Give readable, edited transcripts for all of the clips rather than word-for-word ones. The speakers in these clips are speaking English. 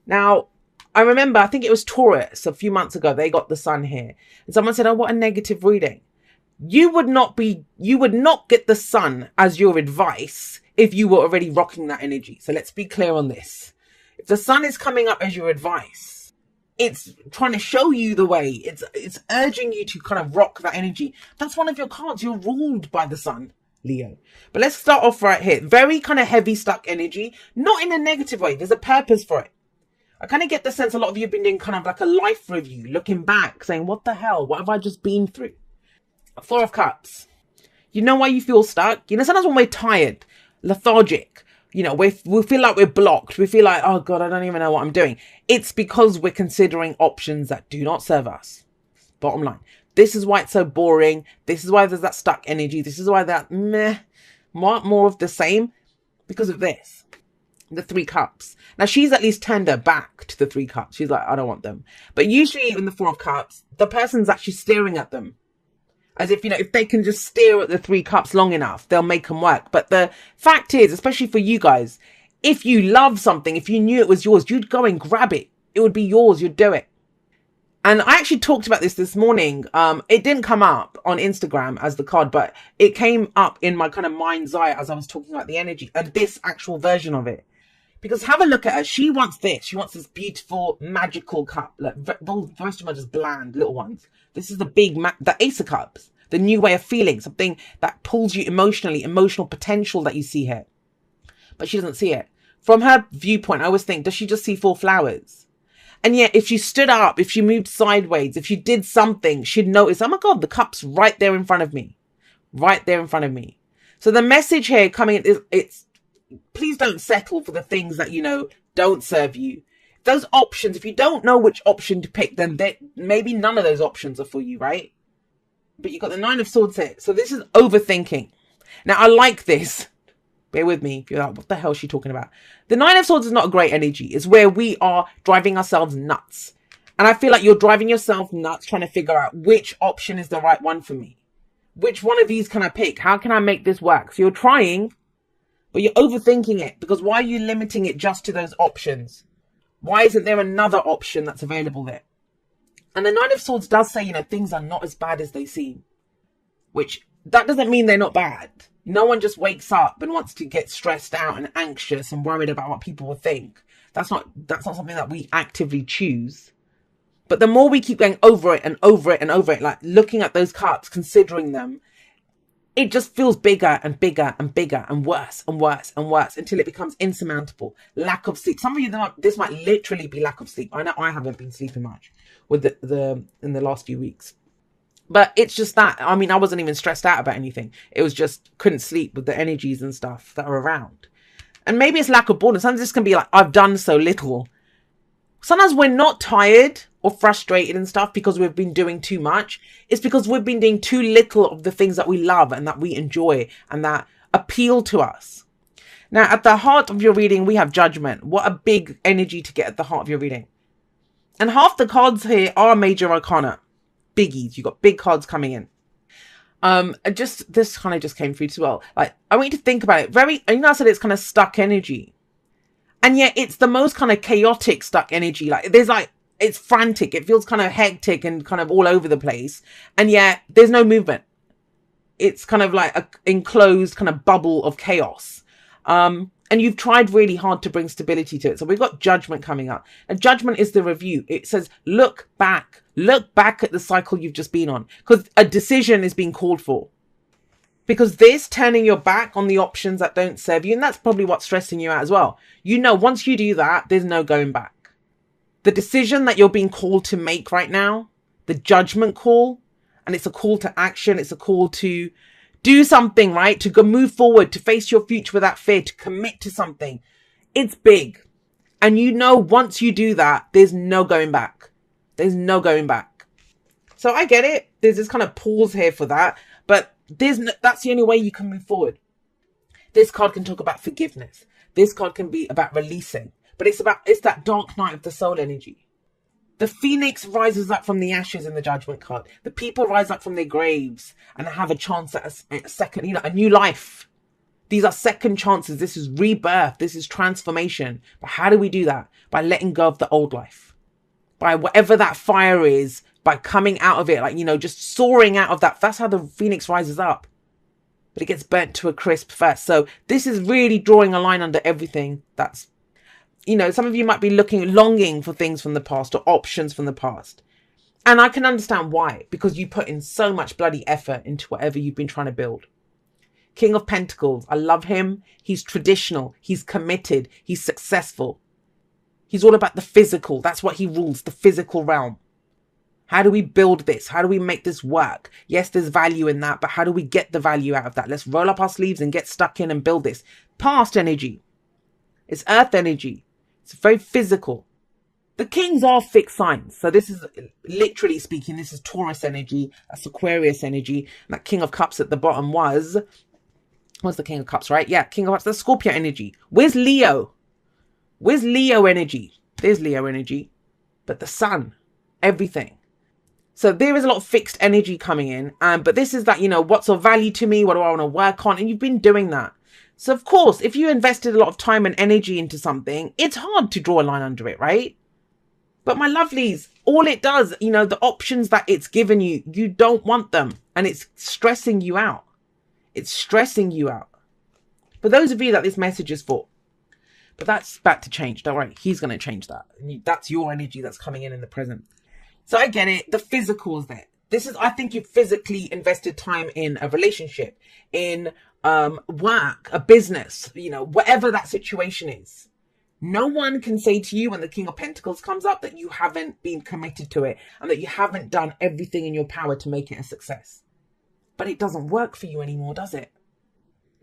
Now, I remember, I think it was Taurus a few months ago, they got the sun here. And someone said, oh, what a negative reading. You would not get the sun as your advice if you were already rocking that energy. So let's be clear on this. If the sun is coming up as your advice, it's trying to show you the way. It's urging you to kind of rock that energy. That's one of your cards. You're ruled by the sun, Leo. But let's start off right here. Very kind of heavy stuck energy, not in a negative way. There's a purpose for it. I kind of get the sense a lot of you have been doing kind of like a life review, looking back, saying, what the hell? What have I just been through? Four of Cups. You know why you feel stuck? You know, sometimes when we're tired, lethargic, you know, we feel like we're blocked. We feel like, oh God, I don't even know what I'm doing. It's because we're considering options that do not serve us. Bottom line. This is why it's so boring. This is why there's that stuck energy. This is why that more of the same, because of this. The Three Cups. Now, she's at least turned her back to the Three Cups. She's like, I don't want them. But usually in the Four of Cups, the person's actually staring at them. As if, you know, if they can just stare at the Three Cups long enough, they'll make them work. But the fact is, especially for you guys, if you love something, if you knew it was yours, you'd go and grab it. It would be yours. You'd do it. And I actually talked about this morning. It didn't come up on Instagram as the card, but it came up in my kind of mind's eye as I was talking about the energy and this actual version of it. Because have a look at her. She wants this. She wants this beautiful, magical cup. Like, the rest of them are just bland, little ones. This is the big, the Ace of Cups. The new way of feeling. Something that pulls you emotionally. Emotional potential that you see here. But she doesn't see it. From her viewpoint, I always think, does she just see 4 flowers? And yet, if she stood up, if she moved sideways, if she did something, she'd notice, oh my God, the cup's right there in front of me. Right there in front of me. So the message here coming in is, it's, please don't settle for the things that, you know, don't serve you. Those options, if you don't know which option to pick, then maybe none of those options are for you, right? But you've got the Nine of Swords here. So this is overthinking. Now, I like this. Bear with me. If you're like, what the hell is she talking about? The Nine of Swords is not a great energy. It's where we are driving ourselves nuts. And I feel like you're driving yourself nuts trying to figure out which option is the right one for me. Which one of these can I pick? How can I make this work? So you're trying, but you're overthinking it, because why are you limiting it just to those options? Why isn't there another option that's available there? And the Nine of Swords does say, you know, things are not as bad as they seem. Which, that doesn't mean they're not bad. No one just wakes up and wants to get stressed out and anxious and worried about what people will think. That's not something that we actively choose. But the more we keep going over it and over it and over it, like looking at those cards, considering them, it just feels bigger and bigger and bigger and worse and worse and worse until it becomes insurmountable. Lack of sleep. Some of you, this might literally be lack of sleep. I know I haven't been sleeping much with in the last few weeks. But it's just that, I mean, I wasn't even stressed out about anything. It was just couldn't sleep with the energies and stuff that are around. And maybe it's lack of boredom. Sometimes this can be like, I've done so little. Sometimes we're not tired or frustrated and stuff because we've been doing too much. It's because we've been doing too little of the things that we love and that we enjoy and that appeal to us. Now, at the heart of your reading, we have Judgment. What a big energy to get at the heart of your reading. And half the cards here are major arcana. Biggies. You've got big cards coming in. This kind of just came through as well. Like, I want you to think about it. You know, I said it's kind of stuck energy. And yet it's the most kind of chaotic stuck energy. Like, it's frantic. It feels kind of hectic and kind of all over the place. And yet there's no movement. It's kind of like an enclosed kind of bubble of chaos. And you've tried really hard to bring stability to it. So we've got Judgment coming up. And Judgment is the review. It says, look back at the cycle you've just been on, because a decision is being called for. Because this turning your back on the options that don't serve you, and that's probably what's stressing you out as well. You know, once you do that, there's no going back. The decision that you're being called to make right now, the judgment call, and it's a call to action. It's a call to do something, right? To go move forward, to face your future without fear, to commit to something. It's big. And you know, once you do that, there's no going back. There's no going back. So I get it. There's this kind of pause here for that. But that's the only way you can move forward. This card can talk about forgiveness. This card can be about releasing. But it's that dark night of the soul energy. The phoenix rises up from the ashes in the Judgment card. The people rise up from their graves and have a chance at a second, you know, a new life. These are second chances. This is rebirth. This is transformation. But how do we do that? By letting go of the old life. By whatever that fire is, by coming out of it, like, you know, just soaring out of that. That's how the phoenix rises up. But it gets burnt to a crisp first. So this is really drawing a line under everything. That's, you know, some of you might be longing for things from the past or options from the past. And I can understand why, because you put in so much bloody effort into whatever you've been trying to build. King of Pentacles, I love him. He's traditional. He's committed. He's successful. He's all about the physical. That's what he rules, the physical realm. How do we build this? How do we make this work? Yes, there's value in that, but how do we get the value out of that? Let's roll up our sleeves and get stuck in and build this. Past energy. It's earth energy. It's very physical. The kings are fixed signs. So this is, literally speaking, this is Taurus energy. That's Aquarius energy. And that King of Cups at the bottom was the King of Cups, right? Yeah, King of Cups. That's Scorpio energy. Where's Leo? Where's Leo energy? There's Leo energy. But the sun, everything. So there is a lot of fixed energy coming in. But this is that, you know, what's of value to me? What do I want to work on? And you've been doing that. So of course, if you invested a lot of time and energy into something, it's hard to draw a line under it, right? But my lovelies, all it does, you know, the options that it's given you, you don't want them. And it's stressing you out. It's stressing you out. For those of you that this message is for. But that's about to change. Don't worry. He's going to change that. That's your energy that's coming in the present. So I get it. The physical is there. This is, I think you've physically invested time in a relationship, in work, a business, you know, whatever that situation is. No one can say to you when the King of Pentacles comes up that you haven't been committed to it and that you haven't done everything in your power to make it a success. But it doesn't work for you anymore, does it?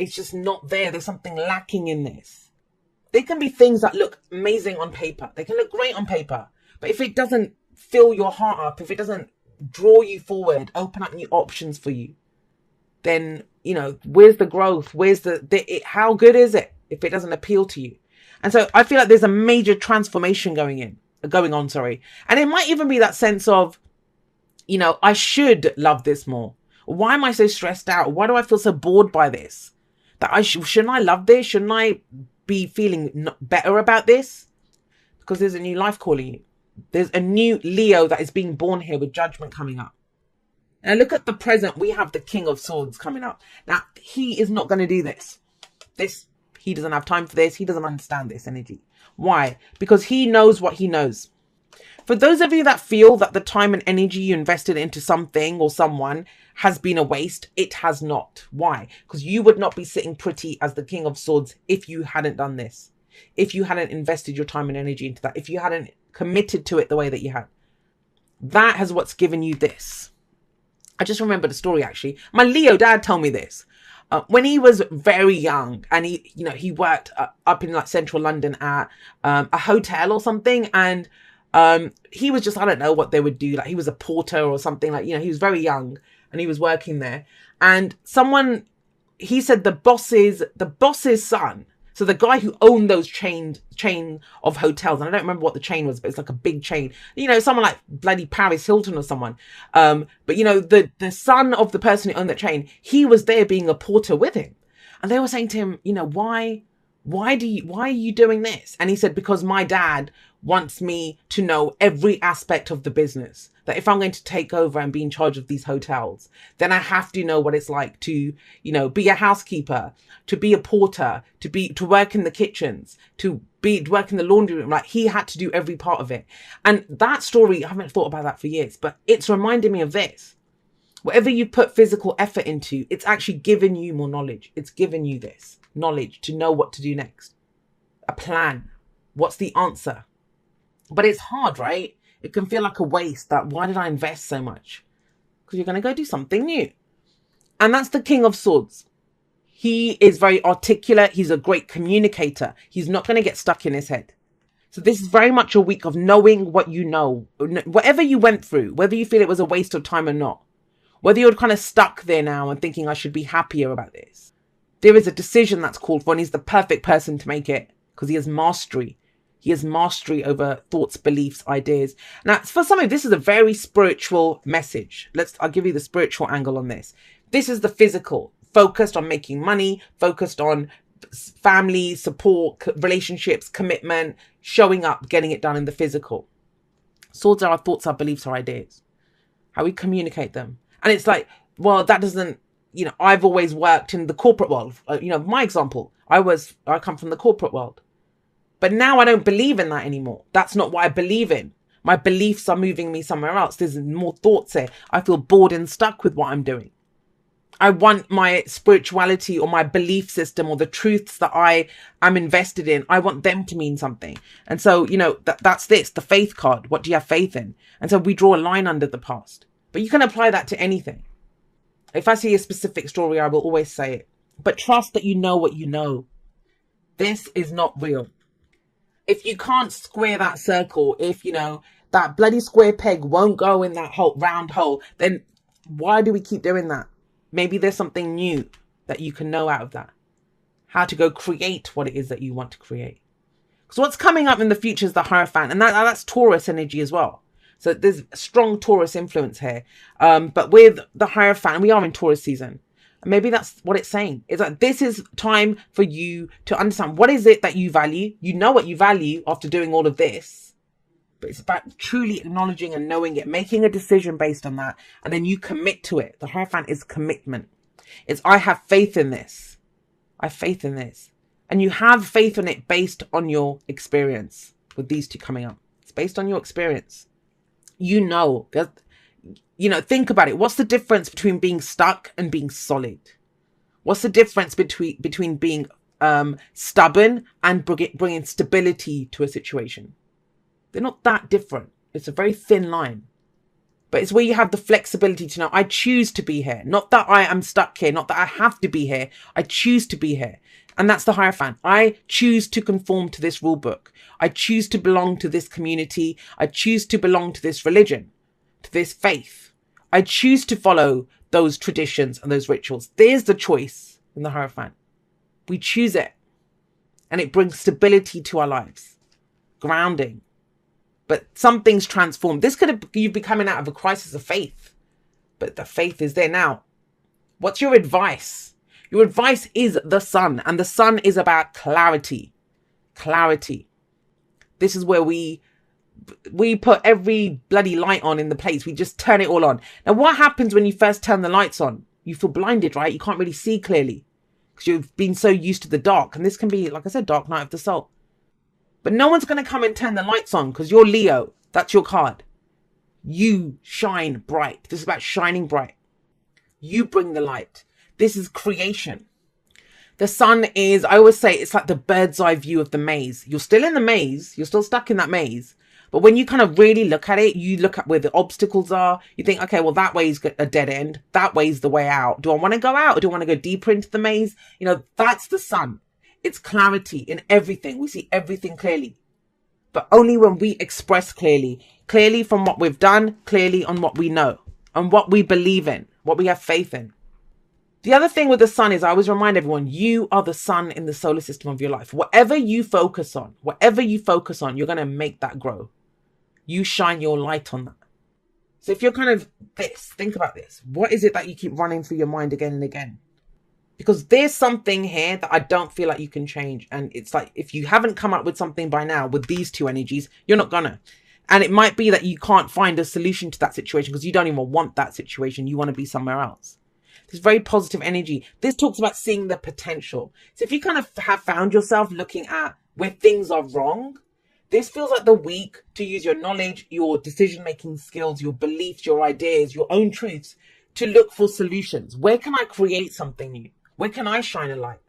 It's just not there. There's something lacking in this. There can be things that look amazing on paper. They can look great on paper. But if it doesn't fill your heart up, if it doesn't draw you forward, open up new options for you, then, you know, where's the growth? Where's how good is it if it doesn't appeal to you? And so I feel like there's a major transformation going on. And it might even be that sense of, you know, I should love this more. Why am I so stressed out? Why do I feel so bored by this? That shouldn't I love this? Shouldn't I be feeling better about this? Because there's a new life calling you. There's a new Leo that is being born here with judgment coming up. Now look at the present. We have the King of Swords coming up. Now he is not going to do this. He doesn't have time for this. He doesn't understand this energy. Why? Because he knows what he knows. For those of you that feel that the time and energy you invested into something or someone has been a waste, it has not. Why? Because you would not be sitting pretty as the King of Swords if you hadn't done this. If you hadn't invested your time and energy into that. If you hadn't committed to it the way that you had. That has what's given you this. I just remembered a story actually. My Leo dad told me this. When he was very young and he worked up in like central London at a hotel or something, and he was just, I don't know what they would do. Like he was a porter or something, like, you know, he was very young and he was working there, and he said the boss's son, so the guy who owned those chain of hotels, and I don't remember what the chain was, but it's like a big chain, you know, someone like bloody Paris Hilton or someone. But you know, the son of the person who owned that chain, he was there being a porter with him. And they were saying to him, you know, why are you doing this? And he said, because my dad wants me to know every aspect of the business. That if I'm going to take over and be in charge of these hotels, then I have to know what it's like to, you know, be a housekeeper, to be a porter, to work in the kitchens, to work in the laundry room. Like he had to do every part of it. And that story, I haven't thought about that for years, but it's reminded me of this. Whatever you put physical effort into, it's actually given you more knowledge. It's given you this knowledge to know what to do next. A plan. What's the answer? But it's hard, right? It can feel like a waste. That why did I invest so much? Because you're going to go do something new. And that's the King of Swords. He is very articulate. He's a great communicator. He's not going to get stuck in his head. So this is very much a week of knowing what you know. Whatever you went through, whether you feel it was a waste of time or not, whether you're kind of stuck there now and thinking I should be happier about this, there is a decision that's called for, and he's the perfect person to make it because he has mastery. He has mastery over thoughts, beliefs, ideas. Now, for some of you, this is a very spiritual message. I'll give you the spiritual angle on this. This is the physical. focused on making money, focused on family, support, relationships, commitment, showing up, getting it done in the physical. Swords are our thoughts, our beliefs, our ideas, how we communicate them. And it's like, well, that doesn't, I've always worked in the corporate world. My example, I come from the corporate world. But now I don't believe in that anymore. That's not what I believe in. My beliefs are moving me somewhere else. There's more thoughts here. I feel bored and stuck with what I'm doing. I want my spirituality or my belief system or the truths that I am invested in, I want them to mean something. And so, that's the faith card. What do you have faith in? And so we draw a line under the past. But you can apply that to anything. If I see a specific story, I will always say it. But trust that you know what you know. This is not real. If you can't square that circle, if, that bloody square peg won't go in that round hole, then why do we keep doing that? Maybe there's something new that you can know out of that. How to go create what it is that you want to create. Because what's coming up in the future is the Hierophant. And that's Taurus energy as well. So there's strong Taurus influence here. But with the Hierophant, we are in Taurus season. And maybe that's what it's saying. It's like, this is time for you to understand what is it that you value. You know what you value after doing all of this. But it's about truly acknowledging and knowing it, making a decision based on that. And then you commit to it. The Hierophant is commitment. It's, I have faith in this. I have faith in this. And you have faith in it based on your experience with these two coming up. It's based on your experience. Think about it. What's the difference between being stuck and being solid? What's the difference between being stubborn and bringing stability to a situation? They're not that different. It's a very thin line. But it's where you have the flexibility to know, I choose to be here. Not that I am stuck here. Not that I have to be here. I choose to be here. And that's the Hierophant. I choose to conform to this rule book. I choose to belong to this community. I choose to belong to this religion, to this faith. I choose to follow those traditions and those rituals. There's the choice in the Hierophant. We choose it. And it brings stability to our lives. Grounding. But something's transformed. This you'd be coming out of a crisis of faith. But the faith is there now. What's your advice? Your advice is the sun. And the sun is about clarity. Clarity. This is where we put every bloody light on in the place. We just turn it all on. Now, what happens when you first turn the lights on? You feel blinded, right? You can't really see clearly because you've been so used to the dark. And this can be, like I said, dark night of the soul. But no one's going to come and turn the lights on because you're Leo. That's your card. You shine bright. This is about shining bright. You bring the light. This is creation. The sun is, I always say, it's like the bird's eye view of the maze. You're still in the maze. You're still stuck in that maze. But when you kind of really look at it, you look at where the obstacles are. You think, okay, well, that way's a dead end. That way's the way out. Do I want to go out or do I want to go deeper into the maze? That's the sun. It's clarity in everything. We see everything clearly. But only when we express clearly. Clearly from what we've done. Clearly on what we know. And what we believe in. What we have faith in. The other thing with the sun is I always remind everyone, you are the sun in the solar system of your life. Whatever you focus on, you're going to make that grow. You shine your light on that. So if you're kind of think about this. What is it that you keep running through your mind again and again? Because there's something here that I don't feel like you can change. And it's like, if you haven't come up with something by now with these two energies, you're not gonna. And it might be that you can't find a solution to that situation because you don't even want that situation. You want to be somewhere else. This very positive energy. This talks about seeing the potential. So if you kind of have found yourself looking at where things are wrong, this feels like the week to use your knowledge, your decision-making skills, your beliefs, your ideas, your own truths to look for solutions. Where can I create something new? Where can I shine a light?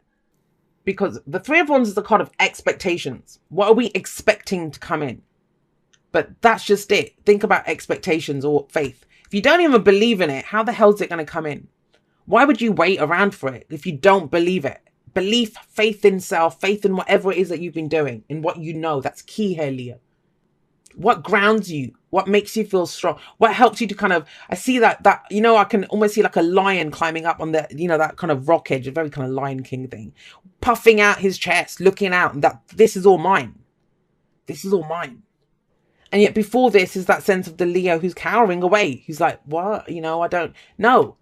Because the Three of Wands is the card of expectations. What are we expecting to come in? But that's just it. Think about expectations or faith. If you don't even believe in it, how the hell is it going to come in? Why would you wait around for it if you don't believe it? Belief, faith in self, faith in whatever it is that you've been doing, in what you know. That's key here, Leo. What grounds you? What makes you feel strong? What helps you to kind of, I see that, I can almost see like a lion climbing up on the, that kind of rock edge, a very kind of Lion King thing, puffing out his chest, looking out, and that this is all mine. This is all mine. And yet before this is that sense of the Leo who's cowering away. He's like, what? I don't know.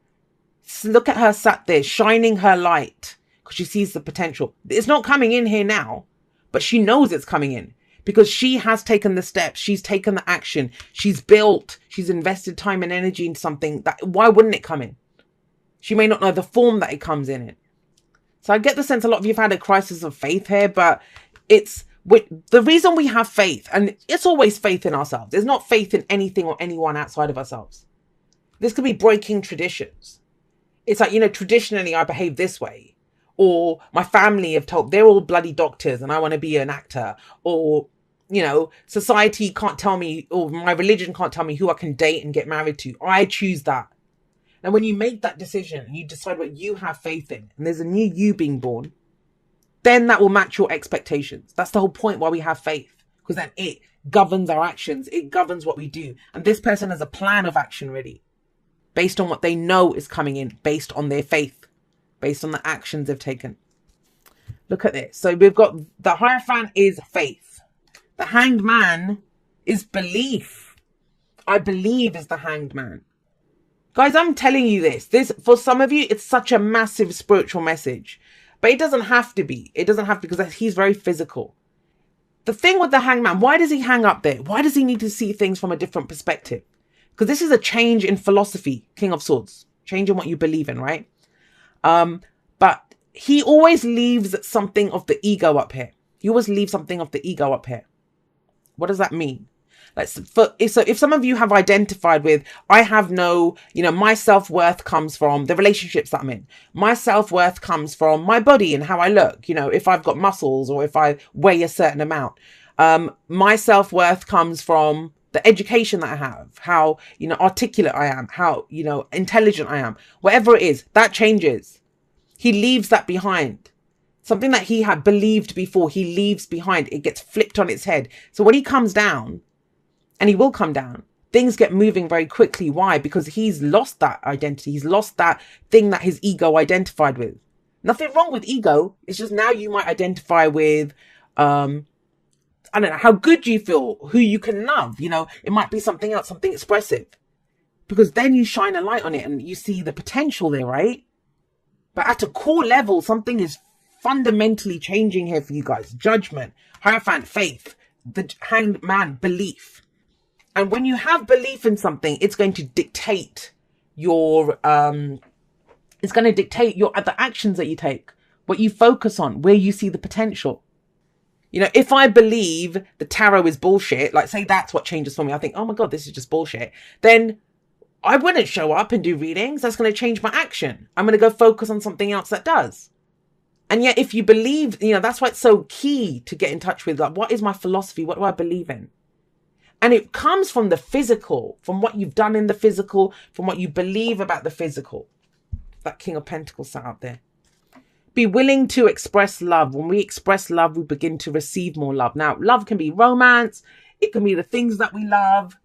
Look at her sat there shining her light because she sees the potential. It's not coming in here now, but she knows it's coming in because she has taken the steps. She's taken the action. She's built. She's invested time and energy in something that, why wouldn't it come in? She may not know the form that it comes in. So I get the sense a lot of you have had a crisis of faith here, but it's the reason we have faith, and it's always faith in ourselves. There's not faith in anything or anyone outside of ourselves. This could be breaking traditions. It's like, traditionally I behave this way, or my family have told, they're all bloody doctors and I want to be an actor, or, society can't tell me, or my religion can't tell me who I can date and get married to. I choose that. And when you make that decision, you decide what you have faith in, and there's a new you being born, then that will match your expectations. That's the whole point why we have faith, because then it governs our actions. It governs what we do. And this person has a plan of action ready based on what they know is coming in, based on their faith, based on the actions they've taken. Look at this. So we've got the Hierophant is faith. The Hanged Man is belief. I believe is the Hanged Man. Guys, I'm telling you this, for some of you, it's such a massive spiritual message, but it doesn't have to be. It doesn't have to, because he's very physical. The thing with the Hanged Man, why does he hang up there? Why does he need to see things from a different perspective? Because this is a change in philosophy, King of Swords, change in what you believe in, right? But he always leaves something of the ego up here. He always leaves something of the ego up here. What does that mean? So if some of you have identified with, I have no, my self-worth comes from the relationships that I'm in. My self-worth comes from my body and how I look, if I've got muscles or if I weigh a certain amount. My self-worth comes from the education that I have, how, articulate I am, how, intelligent I am, whatever it is, that changes. He leaves that behind. Something that he had believed before, he leaves behind. It gets flipped on its head. So when he comes down, and he will come down, things get moving very quickly. Why? Because he's lost that identity. He's lost that thing that his ego identified with. Nothing wrong with ego. It's just now you might identify with, I don't know, how good you feel, who you can love. It might be something else, something expressive. Because then you shine a light on it and you see the potential there, right? But at a core level, something is fundamentally changing here for you guys. Judgment, Hierophant, faith, the Hanged Man, belief. And when you have belief in something, it's going to dictate the actions that you take, what you focus on, where you see the potential. If I believe the tarot is bullshit, like say that's what changes for me, I think, oh my God, this is just bullshit. Then I wouldn't show up and do readings. That's going to change my action. I'm going to go focus on something else that does. And yet if you believe, that's why it's so key to get in touch with, like, what is my philosophy? What do I believe in? And it comes from the physical, from what you've done in the physical, from what you believe about the physical. That King of Pentacles sat out there. Be willing to express love. When we express love, we begin to receive more love. Now, love can be romance. It can be the things that we love,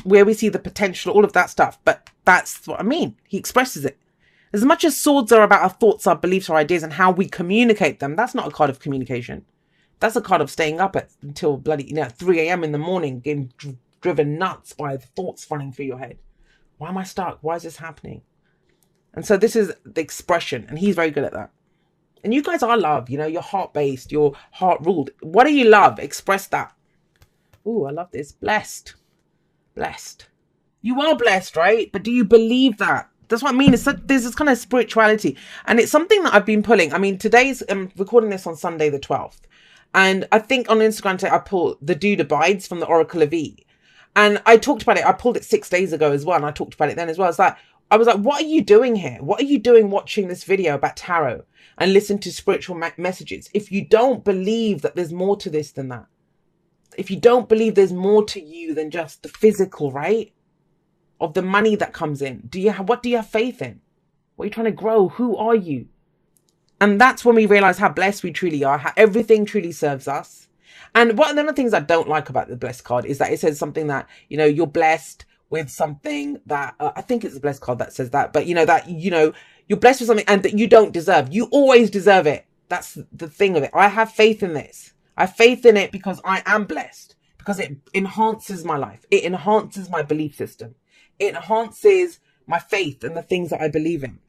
where we see the potential, all of that stuff. But that's what I mean. He expresses it. As much as swords are about our thoughts, our beliefs, our ideas, and how we communicate them, that's not a card of communication. That's a card of staying up until bloody 3 a.m. in the morning, getting driven nuts by the thoughts running through your head. Why am I stuck? Why is this happening? And so this is the expression, and he's very good at that. And you guys are love, you're heart-based, you're heart-ruled. What do you love? Express that. Ooh, I love this. Blessed. Blessed. You are blessed, right? But do you believe that? That's what I mean. There's this kind of spirituality. And it's something that I've been pulling. I mean, today's, I'm recording this on Sunday the 12th. And I think on Instagram today, I pulled The Dude Abides from the Oracle of E. And I talked about it. I pulled it 6 days ago as well. And I talked about it then as well. It's like, I was like, what are you doing here? What are you doing watching this video about tarot and listen to spiritual messages? If you don't believe that there's more to this than that, if you don't believe there's more to you than just the physical, right? Of the money that comes in. What do you have faith in? What are you trying to grow? Who are you? And that's when we realize how blessed we truly are, how everything truly serves us. And one of the things I don't like about the blessed card is that it says something that, you're blessed with something that, I think it's a blessed card that says that, but you're blessed with something and that you don't deserve. You always deserve it. That's the thing of it. I have faith in this. I have faith in it because I am blessed, because it enhances my life. It enhances my belief system. It enhances my faith and the things that I believe in.